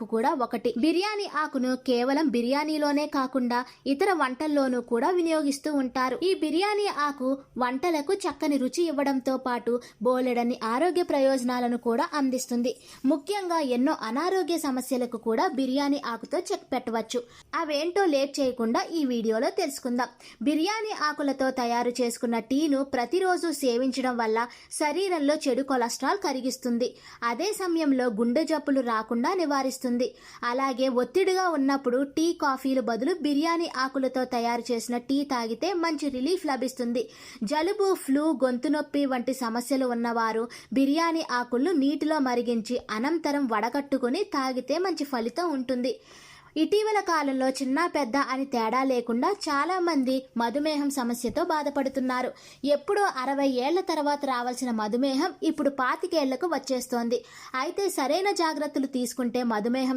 కూడా ఒకటి. బిర్యానీ ఆకును కేవలం బిర్యానీలోనే కాకుండా ఇతర వంటల్లోనూ కూడా వినియోగిస్తూ ఉంటారు. ఈ బిర్యానీ ఆకు వంటలకు చక్కని రుచి ఇవ్వడంతో పాటు బోలెడన్ని ఆరోగ్య ప్రయోజనాలను కూడా అందిస్తుంది. ముఖ్యంగా ఎన్నో అనారోగ్య సమస్యలకు కూడా బిర్యానీ ఆకుతో చెక్ పెట్టవచ్చు. అవేంటో లేట్ చేయకుండా ఈ వీడియోలో తెలుసుకుందాం. బిర్యానీ ఆకులతో తయారు చేసుకున్న టీను ప్రతిరోజు సేవించడం వల్ల శరీరంలో చెడు కొలెస్ట్రాల్ కరిగిస్తుంది. అదే సమయంలో గుండె జబ్బులు రాకుండా నివారిస్తుంది. అలాగే ఒత్తిడిగా ఉన్నప్పుడు టీ కాఫీలు బదులు బిర్యానీ ఆకులతో తయారు చేసిన టీ తాగితే మంచి రిలీఫ్ లభిస్తుంది. జలుబు, ఫ్లూ, గొంతు నొప్పి వంటి సమస్యలు ఉన్నవారు బిర్యానీ ఆకులను నీటిలో మరిగించి అనంతరం వడగట్టుకుని తాగితే మంచి ఫలితం ఉంటుంది. ఇటీవల కాలంలో చిన్న పెద్ద అని తేడా లేకుండా చాలా మంది మధుమేహం సమస్యతో బాధపడుతున్నారు. ఎప్పుడో 60 ఏళ్ల తర్వాత రావాల్సిన మధుమేహం ఇప్పుడు 25 ఏళ్లకు వచ్చేస్తోంది. అయితే సరైన జాగ్రత్తలు తీసుకుంటే మధుమేహం